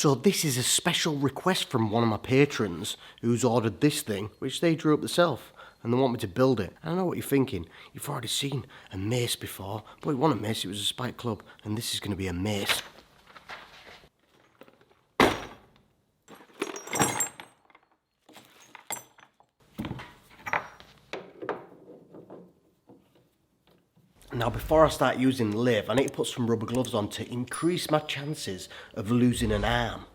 So this is a special request from one of my patrons who's ordered this thing, which they drew up themselves, and they want me to build it. And I know what you're thinking. You've already seen a mace before, but it wasn't a mace, it was a spike club, and this is going to be a mace. Now before I start using the lathe, I need to put some rubber gloves on to increase my chances of losing an arm.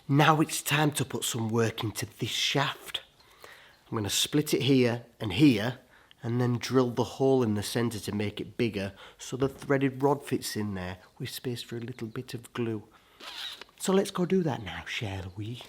Now it's time to put some work into this shaft. I'm going to split it here, and then drill the hole in the centre to make it bigger so the threaded rod fits in there with space for a little bit of glue. So let's go do that now, shall we?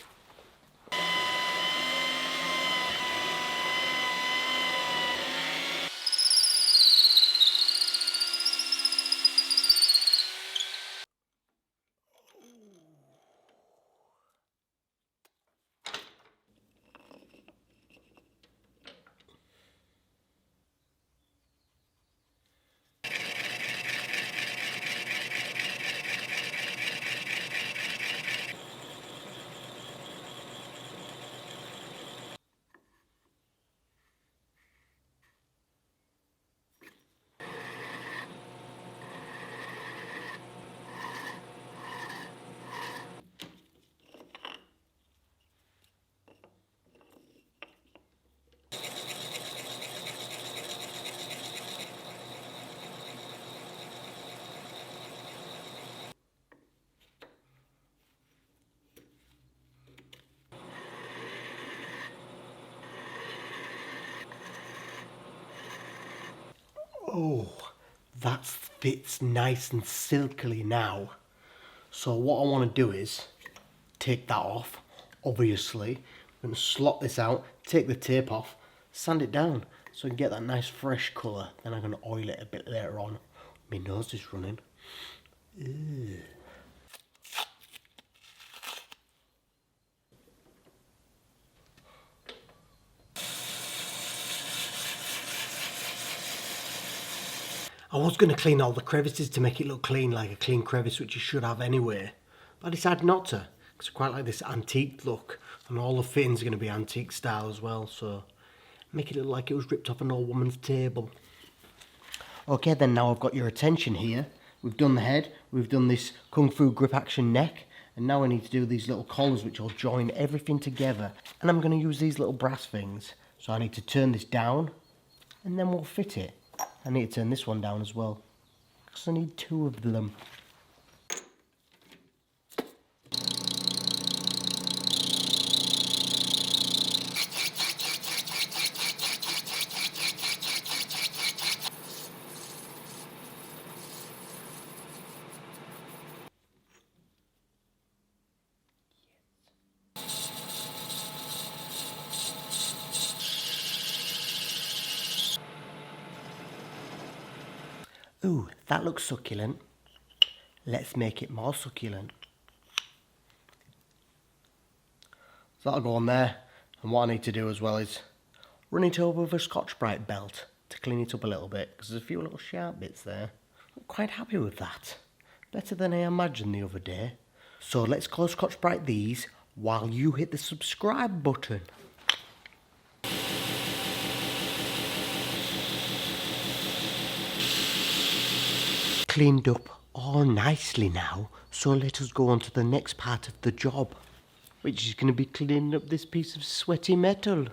Oh, that fits nice and silkily now. So what I want to do is take that off, obviously. I'm going to slot this out, take the tape off, sand it down so I can get that nice fresh colour. Then I'm going to oil it a bit later on. My nose is running. Ew. I was going to clean all the crevices to make it look clean, like a clean crevice, which you should have anyway. But I decided not to, because I quite like this antique look. And all the fittings are going to be antique style as well, so make it look like it was ripped off an old woman's table. Okay then, now I've got your attention here. We've done the head, we've done this Kung Fu grip action neck, and now I need to do these little collars which will join everything together. And I'm going to use these little brass things. So I need to turn this down, and then we'll fit it. I need to turn this one down as well, because I need two of them. Ooh, that looks succulent. Let's make it more succulent. So that'll go on there. And what I need to do as well is run it over with a Scotch-Brite belt to clean it up a little bit, because there's a few little sharp bits there. I'm quite happy with that. Better than I imagined the other day. So let's go Scotch-Brite these while you hit the subscribe button. Cleaned up all nicely now, so let us go on to the next part of the job, which is going to be cleaning up this piece of sweaty metal.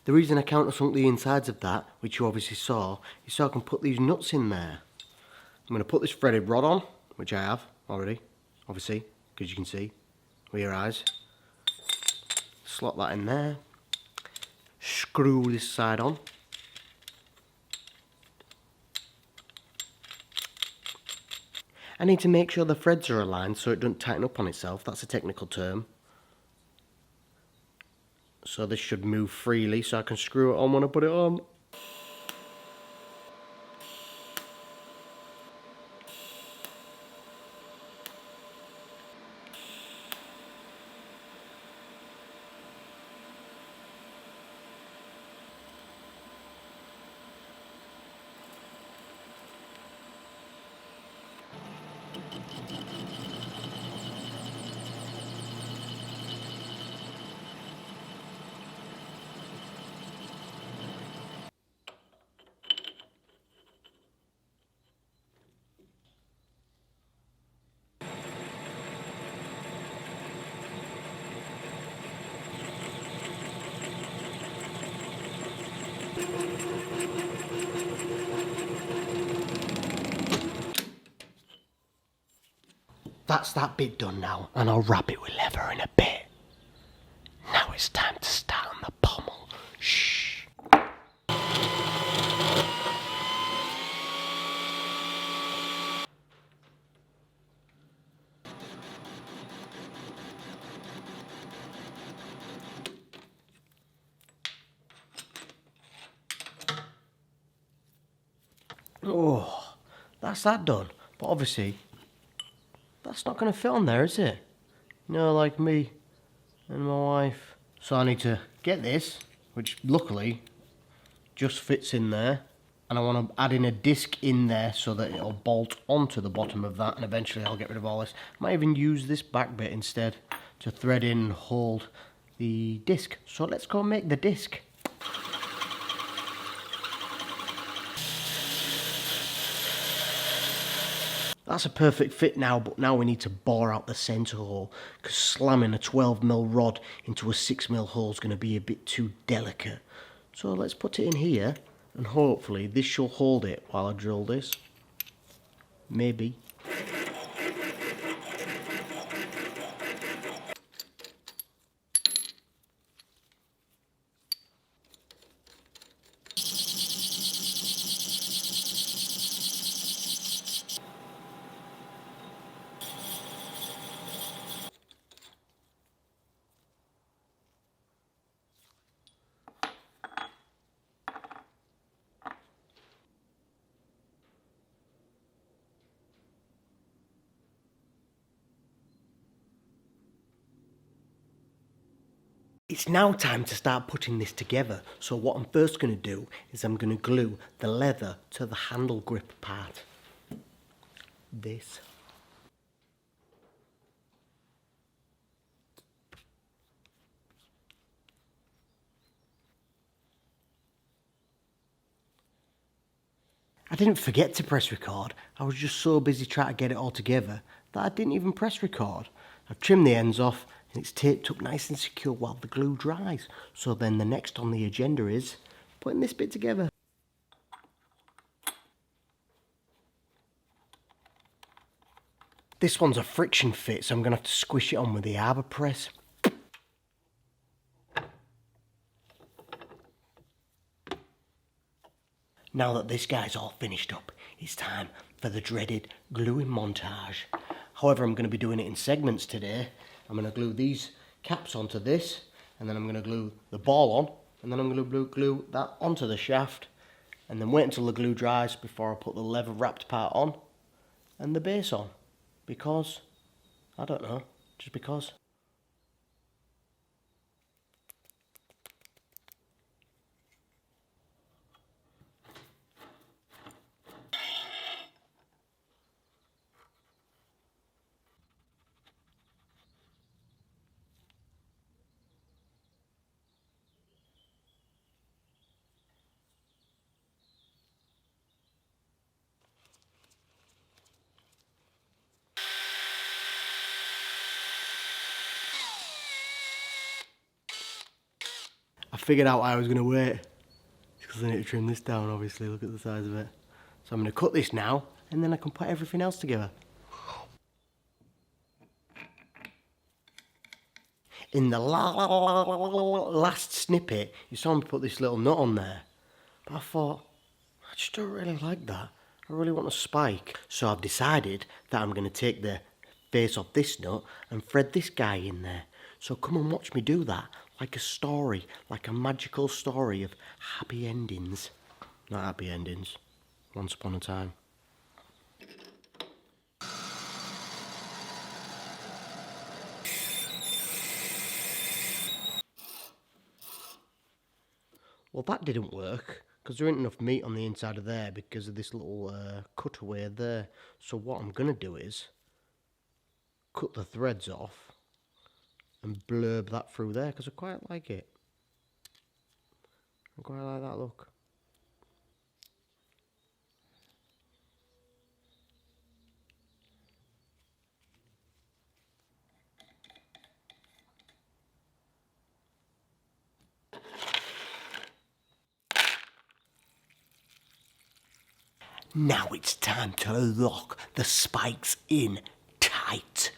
The reason I countersunk the insides of that, which you obviously saw, is so I can put these nuts in there. I'm going to put this threaded rod on, which I have already, obviously, because you can see with your eyes. Slot that in there. Screw this side on. I need to make sure the threads are aligned so it doesn't tighten up on itself. That's a technical term. So this should move freely so I can screw it on when I put it on. That's that bit done now, and I'll wrap it with leather in a bit. Now it's time to start on the pommel. Shh. Oh, that's that done. But obviously, that's not going to fit on there, is it? You know, like me and my wife. So I need to get this, which luckily just fits in there. And I want to add in a disc in there so that it'll bolt onto the bottom of that. And eventually I'll get rid of all this. Might even use this back bit instead to thread in and hold the disc. So let's go make the disc. That's a perfect fit now, but now we need to bore out the centre hole, because slamming a 12mm rod into a 6mm hole is going to be a bit too delicate. So let's put it in here, and hopefully this shall hold it while I drill this. Maybe. It's now time to start putting this together. So what I'm first going to do is I'm going to glue the leather to the handle grip part. This. I didn't forget to press record. I was just so busy trying to get it all together that I didn't even press record. I've trimmed the ends off and it's taped up nice and secure while the glue dries. So then the next on the agenda is putting this bit together. This one's a friction fit, so I'm going to have to squish it on with the arbor press. Now that this guy's all finished up, it's time for the dreaded gluing montage. However, I'm going to be doing it in segments today. I'm going to glue these caps onto this, and then I'm going to glue the ball on, and then I'm going to glue that onto the shaft, and then wait until the glue dries before I put the leather wrapped part on and the base on. Because, I don't know, just because. I figured out why I was going to wait. Because I need to trim this down, obviously. Look at the size of it. So I'm going to cut this now, and then I can put everything else together. In the last snippet, you saw me put this little nut on there. But I thought, I just don't really like that. I really want a spike. So I've decided that I'm going to take the face off this nut and thread this guy in there. So come and watch me do that. Like a story, like a magical story of happy endings. Not happy endings. Once upon a time. Well, that didn't work, because there ain't enough meat on the inside of there because of this little cutaway there. So what I'm going to do is cut the threads off and blurb that through there, because I quite like it. I quite like that look. Now it's time to lock the spikes in tight.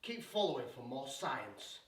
Keep following for more science.